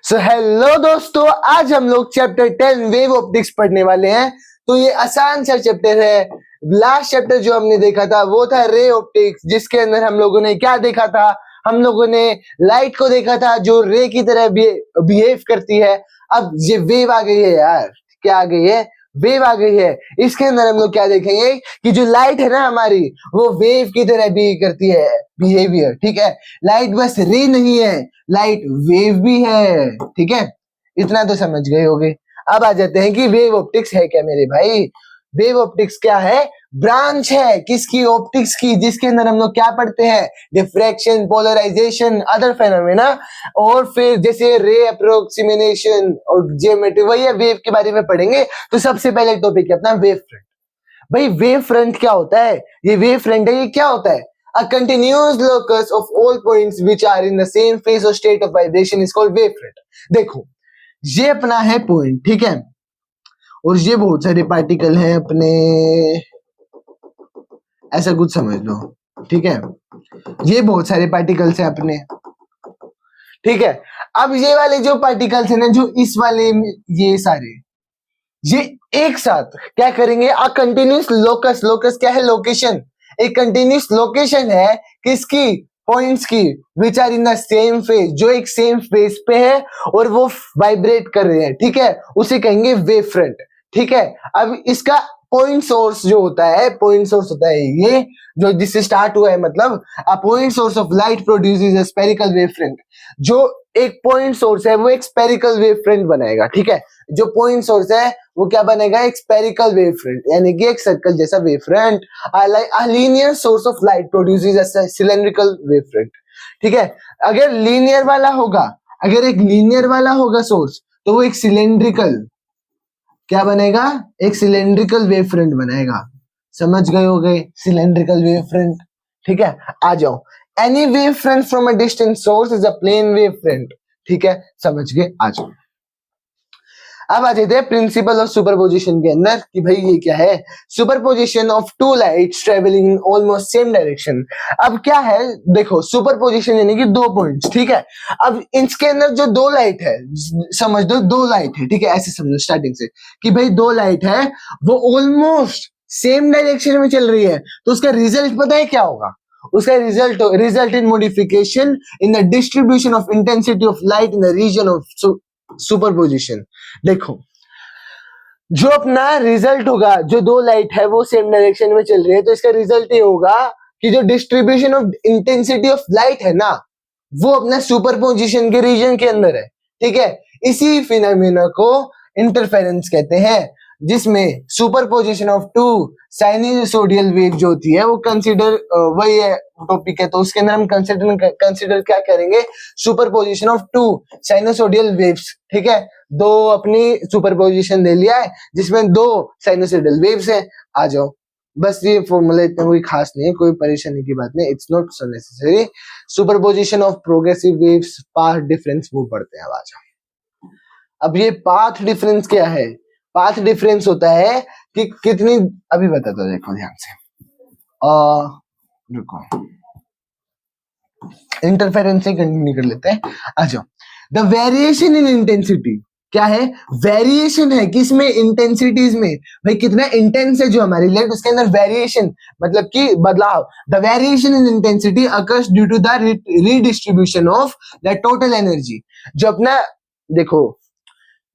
So hello दोस्तों, आज हम लोग चैप्टर 10 वेव ऑप्टिक्स पढ़ने वाले हैं। तो ये आसान सा चैप्टर है। लास्ट चैप्टर जो हमने देखा था वो था रे ऑप्टिक्स, जिसके अंदर हम लोगों ने क्या देखा था? हम लोगों ने लाइट को देखा था जो रे की तरह बिहेव करती है। अब ये वेव आ गई है यार। क्या आ गई है? वेव आ गई है। इसके अंदर हम लोग क्या देखेंगे कि जो लाइट है ना हमारी, वो वेव की तरह बिहेव करती है, बिहेवियर। ठीक है, लाइट बस रे नहीं है, लाइट वेव भी है। ठीक है, इतना तो समझ गए होगे। अब आ जाते हैं कि वेव ऑप्टिक्स है क्या मेरे भाई। वेव ऑप्टिक्स क्या है? ब्रांच है किसकी? ऑप्टिक्स की, जिसके अंदर हम लोग क्या पढ़ते हैं? डिफ्रैक्शन, पोलराइजेशन, अदर फेनोमेना, और फिर जैसे रे अप्रोक्सीमेशन और ज्योमेट्री, वही है वेव के बारे में पढ़ेंगे। तो सबसे पहले टॉपिक है अपना वेव फ्रंट। भाई वेव फ्रंट क्या होता है? ये वेव फ्रंट है, ये क्या होता है? A continuous locus of all points which are in the same phase or state of vibration is called wavefront. देखो, ये अपना है पॉइंट, ठीक है, और ये बहुत सारे पार्टिकल हैं अपने, ऐसा कुछ समझ लो। ठीक है, ये बहुत सारे पार्टिकल्स हैं अपने। ठीक है, अब ये वाले जो पार्टिकल्स हैं ना, जो इस वाले, ये सारे, ये एक साथ क्या करेंगे? A continuous locus. लोकस क्या है? लोकेशन। एक कंटिन्यूस लोकेशन है किसकी? पॉइंट्स की, which are in the same phase, जो एक सेम फेज पे है और वो वाइब्रेट कर रहे हैं। ठीक है, उसे कहेंगे वेव फ्रंट। ठीक है, अब इसका पॉइंट सोर्स जो होता है, पॉइंट सोर्स होता है ये जो जिससे स्टार्ट हुआ है, मतलब a point source of light produces a spherical wave front. जो एक पॉइंट सोर्स है वो एक स्फेरिकल वेव फ्रंट बनाएगा। ठीक है, जो पॉइंट सोर्स है वो क्या बनेगा? एक स्फेरिकल वेव फ्रंट, यानी कि एक सर्कल जैसा wave front. A linear source of light produces a cylindrical wave front. ठीक है, अगर लीनियर वाला होगा, अगर एक लीनियर वाला होगा सोर्स, तो वो एक सिलेंड्रिकल क्या बनेगा? एक सिलेंड्रिकल वेव फ्रंट बनाएगा। समझ गए हो गए? Cylindrical wave front. ठीक है, आ जाओ। Any wave front from a distant source is a plane wave front. ठीक है, समझ गए? आ जाओ। अब आ जाते हैं प्रिंसिपल ऑफ सुपरपोजिशन के अंदर कि भाई ये क्या है? Superposition of two lights travelling in almost same direction. अब क्या है? देखो, सुपरपोजिशन यानी कि दो पॉइंट्स। ठीक है, अब इसके अंदर जो दो लाइट है, समझ दो दो लाइट है। ठीक है, ऐसे समझो स्टार्टिंग से कि भाई दो लाइट है, वो ऑलमोस्ट सेम डायरेक्शन में चल रही है, तो उसका रिजल्ट पता है क्या होगा? उसका result in modification in the distribution of intensity of light in the region of superposition. देखो, जो अपना रिजल्ट होगा, जो दो लाइट है वो सेम डायरेक्शन में चल रही है, तो इसका रिजल्ट ये होगा कि जो distribution of intensity of light है ना, वो अपना सुपरपोजिशन के रीजन के अंदर है। ठीक है, इसी फिनोमेना को इंटरफेरेंस कहते हैं, जिसमें superposition of two sinusoidal wave जो होती है वो कंसीडर, वही है टॉपिक है, तो उसके अंदर हम कंसीडर क्या करेंगे? Superposition of two sinusoidal waves. ठीक है, दो अपनी सुपरपोजिशन दे लिया है जिसमें दो साइनसोइडल वेव्स हैं। आ जाओ, बस ये फॉर्मूला इतना कोई खास नहीं है, कोई परेशानी की बात नहीं, it's not so necessary. Superposition of progressive waves, path difference वो पढ़ते हैं। आ जाओ, अब ये पाथ डिफरेंस क्या है? पाथ डिफरेंस होता है कि कितनी, अभी बताता हूं, देखो ध्यान से। रुको, इंटरफेरेंस से कंटिन्यू कर लेते हैं। आ जाओ, द वेरिएशन इन इंटेंसिटी क्या है? वेरिएशन है किसमें? इंटेंसिटीज में। भाई कितना इंटेंस है जो हमारी लाइट, उसके अंदर वेरिएशन मतलब कि बदलाव। The variation in intensity occurs due to the redistribution of the total energy. जो अपना, देखो,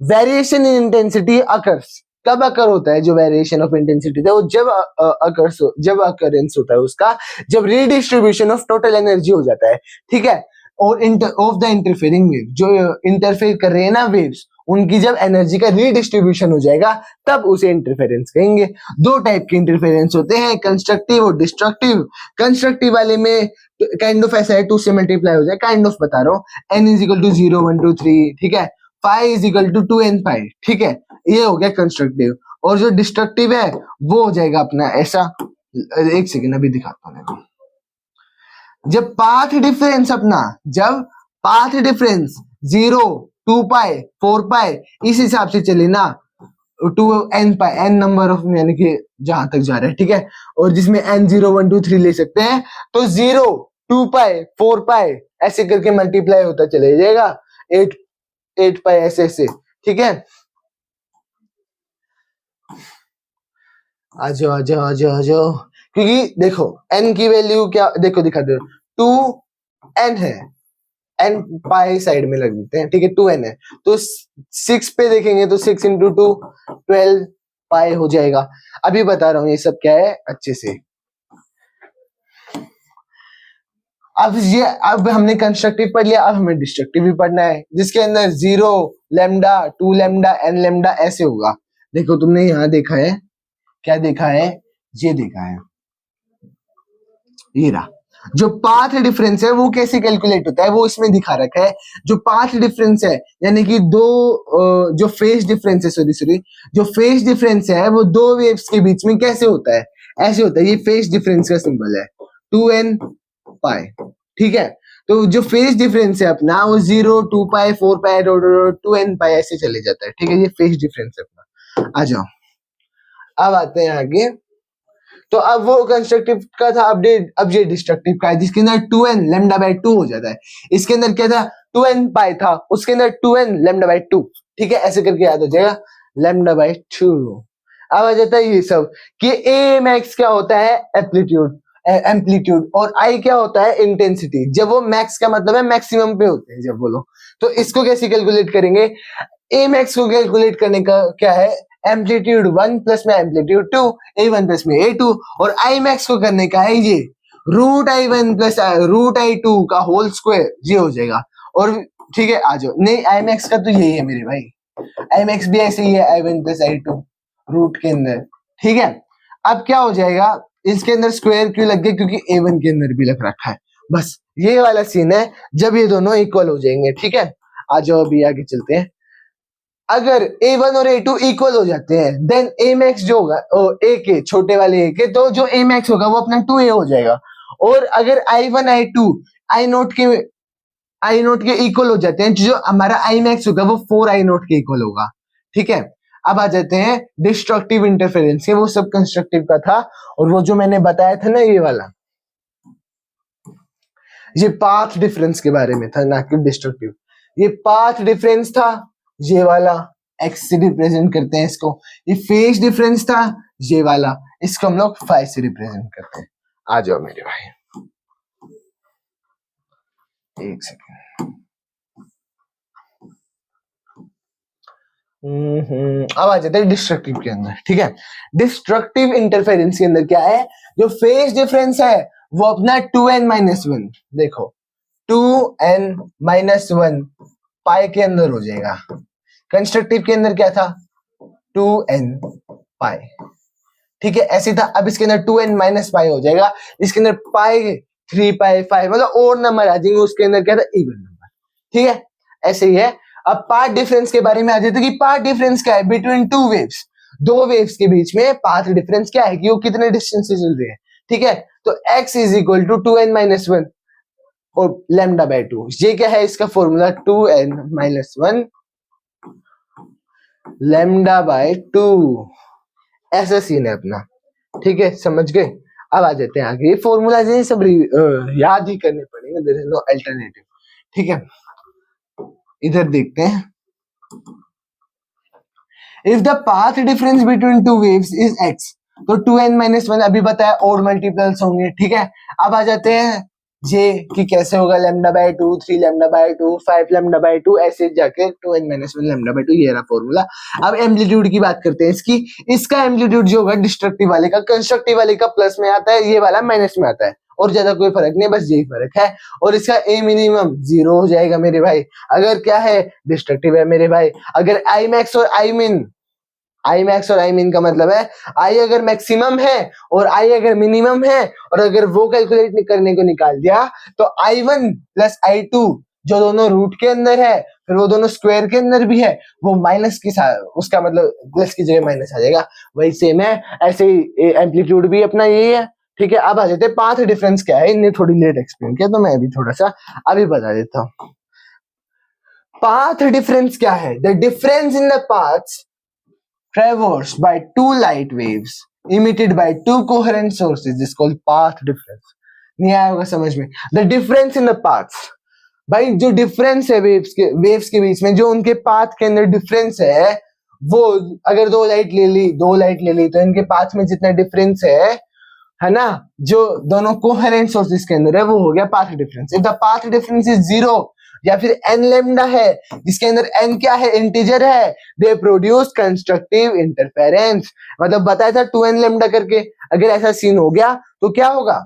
वेरिएशन इन इंटेंसिटी अकर्स कब अकर होता है? जो वेरिएशन ऑफ इंटेंसिटी है वो जब अकरेंस होता है उसका, जब रीडिस्ट्रीब्यूशन ऑफ टोटल एनर्जी हो जाता है। ठीक है, और ऑफ द इंटरफेयरिंग वेव, जो इंटरफेयर कर रहे हैं ना वेव्स, उनकी जब एनर्जी का रीडिस्ट्रीब्यूशन हो जाएगा तब उसे इंटरफेरेंस कहेंगे। दो टाइप के इंटरफेरेंस होते हैं, कंस्ट्रक्टिव और डिस्ट्रक्टिव। कंस्ट्रक्टिव वाले में काइंड ऑफ ऐसा है, 2 से मल्टीप्लाई हो जाए, काइंड ऑफ बता रहा हूँ, n इज इक्वल टू 0 1 2 3। ठीक है, phi is equal to 2n pi. ठीक है, ये हो गया कंस्ट्रक्टिव। और जो डिस्ट्रक्टिव है वो हो जाएगा अपना ऐसा, एक सेकेंड अभी दिखाता हूँ। देखो, जब पाथ डिफरेंस अपना, जब पाथ डिफरेंस 0 2 पाई 4 पाई इस हिसाब से चले ना, 2n pi, n number of यानी कि जहां तक जा रहा है। ठीक है, और जिसमें n 0 1 2 3 ले सकते हैं, तो 0 2 पाई 4 पाई ऐसे करके मल्टीप्लाई होता चले जाएगा 8 8 पाई ऐसे ऐसे, ठीक है। आ जाओ आ जाओ आ जाओ आ जाओ, क्योंकि देखो n की वैल्यू क्या, देखो दिखा दो, 2n है, n पाई साइड में लग देते हैं, ठीक है, 2n है, तो 6 पे देखेंगे तो 6 इंटू 2 12 पाई हो जाएगा। अभी बता रहा हूँ ये सब क्या है अच्छे से। अब हमने कंस्ट्रक्टिव पढ़ लिया, अब हमें डिस्ट्रक्टिव भी पढ़ना है, जिसके अंदर 0 लैम्डा 2 लैम्डा n लैम्डा ऐसे होगा। देखो तुमने यहाँ देखा है, क्या देखा है, ये देखा है, ये रहा। जो पाथ डिफरेंस है वो कैसे कैलकुलेट होता है वो इसमें दिखा रखा है। जो पाथ डिफरेंस है यानी कि जो फेज डिफरेंस है, सॉरी जो फेज डिफरेंस है वो दो वेव्स के बीच में कैसे होता है, ऐसे होता है। ये फेज डिफरेंस का सिंबल है 2n पाई, ठीक है। तो जो फेज डिफरेंस है अपना वो 0 2 पाई 4 पाई 2n पाई ऐसे चले जाता है, ठीक है। ये फेज डिफरेंस है अपना। आ जाओ अब आते हैं आगे। तो अब वो कंस्ट्रक्टिव का था अपडेट, अब ये डिस्ट्रक्टिव का है, जिसके अंदर 2n लैम्डा बाय 2 हो जाता है। इसके अंदर क्या था, 2n पाई था, उसके अंदर 2n लैम्डा बाय 2, ठीक है, ऐसे करके याद हो जाएगा, लैम्डा बाय 2। अब आ जाता है ये सब कि a मैक्स क्या होता है, एम्पलीट्यूड, और I क्या होता है, इंटेंसिटी। जब वो मैक्स का मतलब है मैक्सिमम पे होते हैं जब बोलो, तो इसको कैसे कैलकुलेट करेंगे, a मैक्स को कैलकुलेट करने का क्या है, एम्पलीट्यूड 1 प्लस में एम्पलीट्यूड 2, a1 प्लस में a2, और I मैक्स को करने का है ये root I1 plus root I2 का होल स्क्वायर, ये हो जाएगा। और ठीक है, आ जाओ, नहीं I मैक्स का तो यही है मेरे भाई, I मैक्स भी ऐसे ही है, I1 प्लस I2 रूट के अंदर, ठीक है। अब क्या हो जाएगा, इसके अंदर स्क्वायर क्यों लग गया, क्योंकि a1 के अंदर भी लग रखा है। बस ये वाला सीन है जब ये दोनों इक्वल हो जाएंगे, ठीक है। आ जाओ अभी आगे चलते हैं। अगर a1 और a2 इक्वल हो जाते हैं देन a मैक्स जो होगा a के छोटे वाले a के, तो जो a मैक्स होगा वो अपना 2a हो जाएगा। और अगर i1 i2 i नोट के इक्वल हो जाते हैं, जो हमारा i मैक्स होगा वो 4 i नोट के इक्वल होगा, ठीक है। अब आ जाते हैं डिस्ट्रक्टिव इंटरफेरेंस के, वो सब कंस्ट्रक्टिव का था, और वो जो मैंने बताया था ना ये वाला, ये पाथ डिफरेंस के बारे में था, ना कि डिस्ट्रक्टिव। ये पाथ डिफरेंस था, ये वाला x से रिप्रेजेंट करते हैं इसको। ये फेज डिफरेंस था, ये वाला, इसको हम लोग फाई से रिप्रेजेंट करते हैं। आ जाओ मेरे भाई, एक सेकेंड। अब आ जाते हैं डिस्ट्रक्टिव के अंदर, ठीक है। डिस्ट्रक्टिव इंटरफेरेंस के अंदर क्या है, जो फेज डिफरेंस है वो अपना 2n-1, देखो 2n-1 पाई के अंदर हो जाएगा। कंस्ट्रक्टिव के अंदर क्या था, 2n पाई, ठीक है, ऐसे था। अब इसके अंदर 2n- पाई हो जाएगा, इसके अंदर पाई 3 पाई 5 मतलब और नंबर आ जाएंगे, उसके अंदर क्या था, इवन नंबर, ठीक है, ऐसे ही है। अब पाथ डिफरेंस के बारे में आ जाते हैं कि पाथ डिफरेंस क्या है बिटवीन टू वेव्स, दो वेव्स के बीच में पाथ डिफरेंस क्या है कि वो कितने डिस्टेंस से चल रहे हैं, ठीक है। तो x is equal to 2n-1 और लैम्डा बाय 2, ये क्या है इसका फॉर्मूला, 2n-1 लैम्डा बाय 2, ऐसा सीन है अपना, ठीक है, समझ गए। अब आ जाते हैं आगे, फॉर्मूला ये सब याद ही करने पड़ेंगे, देयर इज नो अल्टरनेटिव, ठीक है। इधर देखते हैं, if the path difference between two waves is x, तो 2n-1 अभी बताया और मल्टीपल्स होंगे, ठीक है। अब आ जाते हैं जे कि कैसे होगा, lambda by 2, 3 lambda by 2, 5 lambda by 2, ऐसे जाके 2n-1 लैम्डा बाय 2, ये रहा फॉर्मूला। अब एम्पलीट्यूड की बात करते हैं इसकी, इसका एम्पलीट्यूड जो होगा डिस्ट्रक्टिव वाले का, कंस्ट्रक्टिव वाले का प्लस में आता है, ये वाला माइनस में आता है, और ज्यादा कोई फर्क नहीं, बस यही फर्क है। और इसका a मिनिमम 0 हो जाएगा मेरे भाई, अगर क्या है, डिस्ट्रक्टिव है मेरे भाई। अगर i मैक्स और i मिन, आई मैक्स और आई मिन का मतलब है आई अगर मैक्सिमम है और आई अगर मिनिमम है, और अगर वो कैलकुलेट करने को निकाल दिया तो i1 प्लस i2 जो दोनों रूट के अंदर है, फिर वो दोनों स्क्वायर के अंदर भी है, वो माइनस के साथ, उसका मतलब प्लस की जगह माइनस आ जाएगा, वही सेम है। ऐसे ही एम्पलीट्यूड भी अपना यही है, ठीक है। अब आ जाते हैं पाथ डिफरेंस क्या है, इन्हें थोड़ी लेट एक्सप्लेन किया तो मैं अभी थोड़ा सा अभी बता देता हूँ। पाथ डिफरेंस क्या है, the difference in the paths traversed by two light waves emitted by two coherent sources is called path difference। नहीं आया होगा समझ में, the difference in the paths भाई जो डिफरेंस है वेव्स के बीच में, जो उनके पाथ के अंदर डिफरेंस है, वो अगर दो लाइट ले ली तो इनके पाथ में जितना डिफरेंस है ना, जो दोनों कोहेरेंट सोर्सेस के अंदर है, वो हो गया path difference. If the path difference is 0 या फिर n लैम्डा है, जिसके अंदर n क्या है, इंटीजर है, दे प्रोड्यूस कंस्ट्रक्टिव इंटरफेरेंस। मतलब बताया था 2n लैम्डा करके। अगर ऐसा सीन हो गया तो क्या होगा,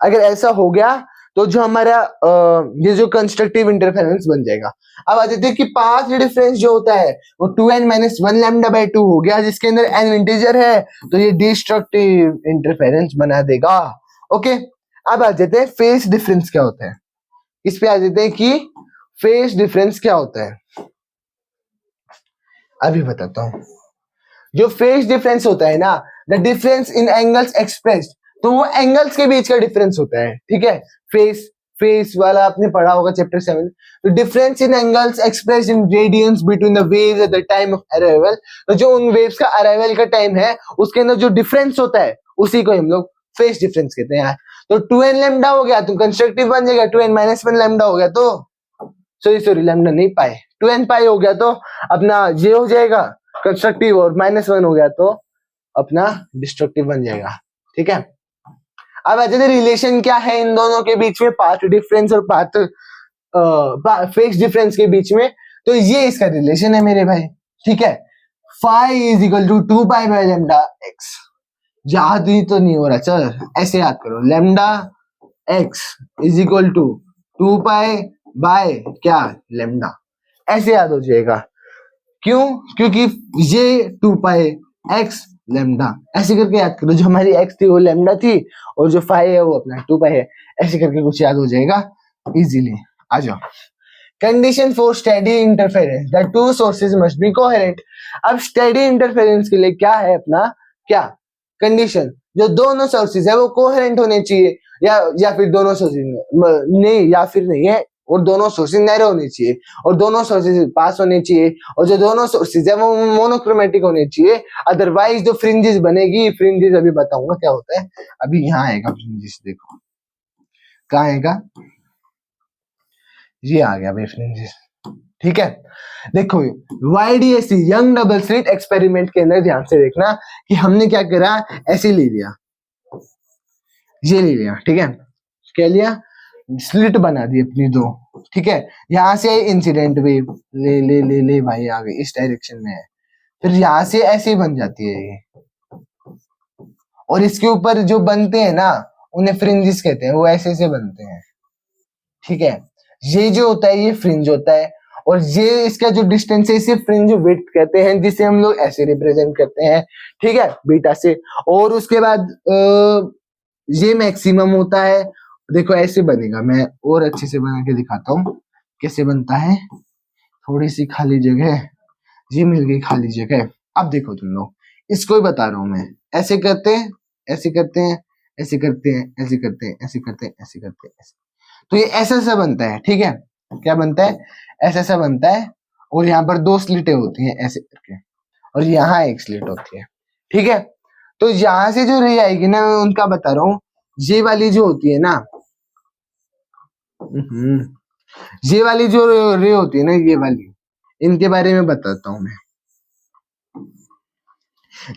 अगर ऐसा हो गया तो जो हमारा ये जो कंस्ट्रक्टिव इंटरफेरेंस बन जाएगा। अब आ जाते हैं कि पाथ डिफरेंस जो होता है वो 2n - 1 लैम्डा बाय 2 हो गया, जिसके अंदर n इंटीजर है, तो ये डिस्ट्रक्टिव इंटरफेरेंस बना देगा। ओके, अब आ जाते हैं फेज डिफरेंस क्या होता है। इस पे आ जाते हैं कि फेज डिफरेंस क्या होता है, अभी बताता हूं। जो फेज डिफरेंस होता है ना, the difference in angles expressed, तो वो एंगल्स के बीच का डिफरेंस होता है। ठीक है, फेस वाला आपने पढ़ा होगा चैप्टर 7। तो difference in angles expressed in radiance between the waves at the time of arrival, तो जो उन वेव्स का अराइवल का टाइम है उसके अंदर जो डिफरेंस होता है उसी को हम लोग फेज डिफरेंस कहते हैं। तो 2n लैम्डा हो गया तो कंस्ट्रक्टिव बन जाएगा, 2n - 1 लैम्डा हो गया तो सॉरी लैम्डा नहीं पाई, 2n पाई हो गया तो अपना ये हो जाएगा कंस्ट्रक्टिव, और -1 हो गया तो अपना डिस्ट्रक्टिव बन जाएगा। ठीक है, अब आते रिलेशन क्या है इन दोनों के बीच में, पाथ डिफरेंस और पाथ फेज डिफरेंस के बीच में। तो ये इसका रिलेशन है मेरे भाई। ठीक है, phi is equal to 2 pi by lambda x. याद ही तो नहीं हो रहा, चल ऐसे याद करो, lambda x is equal to 2 pi by क्या, लैम्डा, ऐसे याद हो जाएगा। क्यों, क्योंकि ये 2 पाई एक्स लैम्डा, ऐसे करके याद करो। जो हमारी एक्स थी वो लैम्डा थी, और जो फाई है वो अपना 2 पाई है, ऐसे करके कुछ याद हो जाएगा इजीली। आ जाओ, condition for steady interference, the two sources must be coherent. अब स्टेडी इंटरफेरेंस के लिए क्या है अपना, क्या कंडीशन, जो दोनों सोर्सेज है वो कोहेरेंट होने चाहिए, या फिर दोनों सोर्सेज नहीं, या फिर नहीं है, और दोनों सोर्सेज नैरो होने चाहिए, और दोनों सोर्सेज पास होने चाहिए, और जो दोनों सोर्सेज है वो मोनोक्रोमेटिक होने चाहिए। अदरवाइज जो फ्रिंजेस बनेगी, फ्रिंजेस अभी बताऊंगा क्या होता है, अभी यहाँ आएगा फ्रिंजेस, देखो कहाँ आएगा, ये आ गया भाई फ्रिंजेस। ठीक है, देखो YDAC young double slit experiment के अंदर ध्यान से देखना कि हमने क्या करा, ऐसे ले लिया, ये ले लिया। ठीक है, क्या लिया, स्लिट बना दी अपनी दो। ठीक है, यहां से इंसिडेंट वेव ले ले ले ले भाई आ गई, इस डायरेक्शन में है, फिर यहां से ऐसे ही बन जाती है ये, और इसके ऊपर जो बनते हैं ना उन्हें फ्रिंजेस कहते हैं, वो ऐसे ऐसे बनते हैं। ठीक है, ये जो होता है ये फ्रिंज होता है, और ये इसका जो डिस्टेंस है इसे फ्रिंज विड्थ कहते हैं, जिसे हम लोग ऐसे रिप्रेजेंट करते हैं। ठीक है, बीटा से। और उसके बाद ये मैक्सिमम होता है, देखो ऐसे बनेगा, मैं और अच्छे से बना के दिखाता हूँ कैसे बनता है। थोड़ी सी खाली जगह, ये मिल गई खाली जगह। अब देखो तुम लोग, इसको ही बता रहा हूं मैं, ऐसे करते हैं, ऐसे करते हैं, ऐसे करते हैं, ऐसे करते हैं, ऐसे करते हैं, ऐसे करते हैं, ऐसे, तो ये ऐसा ऐसा बनता है। ठीक है, क्या बनता है, ऐसा ऐसा बनता है, और यहाँ पर दो स्लिटें होती हैं ऐसे करके, और यहाँ एक स्लिट होती है। ठीक है, तो यहां से जो रे आएगी ना, मैं उनका बता रहा हूँ, ये वाली जो होती है ना, ये वाली जो रे होती है ना, ये वाली, इनके बारे में बताता हूं मैं।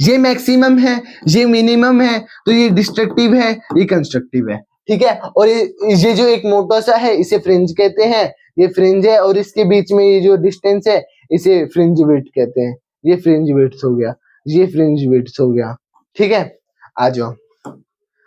ये मैक्सिमम है, ये मिनिमम है, तो ये डिस्ट्रक्टिव है, ये कंस्ट्रक्टिव है। ठीक है, और ये जो एक मोटा सा है इसे फ्रिंज कहते हैं, ये फ्रिंज है, और इसके बीच में ये जो डिस्टेंस है इसे फ्रिंज विड्थ कहते हैं। ये फ्रिंज विड्थ हो गया, ये फ्रिंज विड्थ हो गया। ठीक है, आ जाओ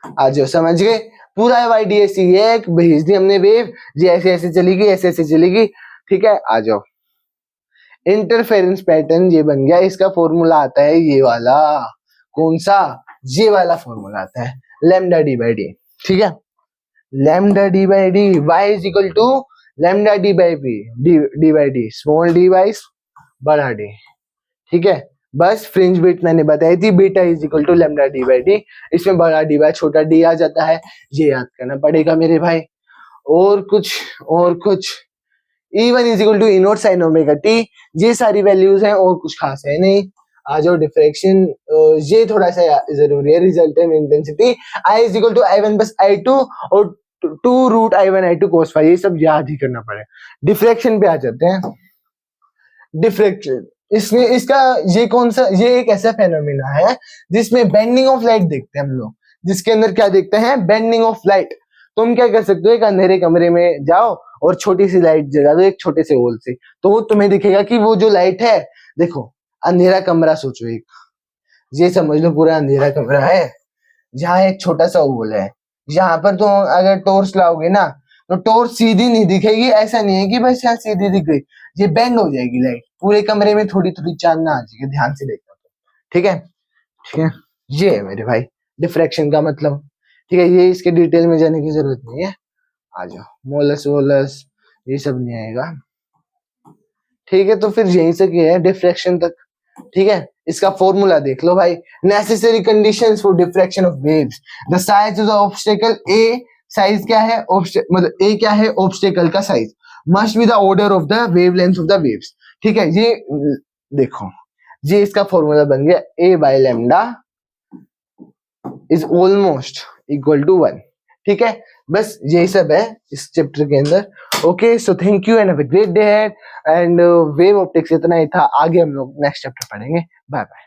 आ जाओ, समझ गए। पूरा YDAC एक भेज दी हमने वेव, ये ऐसे ऐसे चलेगी, ऐसे ऐसे चलेगी। ठीक है, आ जाओ, इंटरफेरेंस पैटर्न ये बन गया। इसका फॉर्मूला आता है ये वाला, कौन सा, ये वाला फॉर्मूला आता है, लैम्डा डी बाई डी। ठीक है, lambda D by D, y is equal to lambda D by B, D by D, small D by बड़ा डी। ठीक है, बस फ्रिंज बिट मैंने बताई थी, beta is equal to lambda D by D, इसमें बड़ा डी बाई छोटा डी आ जाता है, ये याद करना पड़ेगा मेरे भाई। और कुछ E1 is equal to E naught sine omega t, ये सारी वैल्यूज हैं, और कुछ खास है नहीं। आ जाओ डिफ्रैक्शन, ये थोड़ा सा जरूरी है, resultant intensity I is equal to I1 plus I2, और 2√I1I2 cos phi, ये सब याद ही करना पड़ेगा। डिफ्रैक्शन पे आ जाते हैं। डिफ्रैक्शन, इसमें इसका ये कौन सा, ये एक ऐसा फेनोमेना है जिसमें बेंडिंग ऑफ लाइट देखते हैं हम लोग, जिसके अंदर क्या देखते हैं, बेंडिंग ऑफ लाइट। तुम क्या कर सकते हो, एक अंधेरे कमरे में जाओ और छोटी सी लाइट जला दो एक छोटे से होल से, तो वो तुम्हें दिखेगा कि वो जो लाइट है, देखो अंधेरा कमरा सोचो, एक ये समझ लो पूरा अंधेरा कमरा है, जहाँ एक छोटा सा होल है, यहाँ पर तो अगर टॉर्च लाओगे ना तो टॉर्च सीधी नहीं दिखेगी, ऐसा नहीं है कि बस यहाँ सीधी दिख गई, ये बेंड हो जाएगी लाइट, पूरे कमरे में थोड़ी थोड़ी चांदना आ जाएगी, ध्यान से देखना। ठीक है, ठीक है, ये है मेरे भाई डिफ्रैक्शन का मतलब। ठीक है, ये इसके डिटेल में जाने की जरूरत नहीं है, आ जाओ, मोलस वोलस ये सब नहीं आएगा। ठीक है, तो फिर यहीं से क्या है डिफ्रैक्शन तक। ठीक है, इसका फॉर्मूला देख लो भाई, necessary conditions for diffraction of waves, the size of the obstacle, a size क्या है, मतलब ए क्या है, ऑब्स्टेकल का size, must be the order of the wavelength of the waves. ठीक है, ये देखो, ये इसका फॉर्मूला बन गया, a by lambda is almost equal to 1। ठीक है, बस यही सब है इस चैप्टर के अंदर। Okay, so thank you and have a great day and wave optics इतना ही था, आगे हम लोग नेक्स्ट चैप्टर पढ़ेंगे। Bye bye.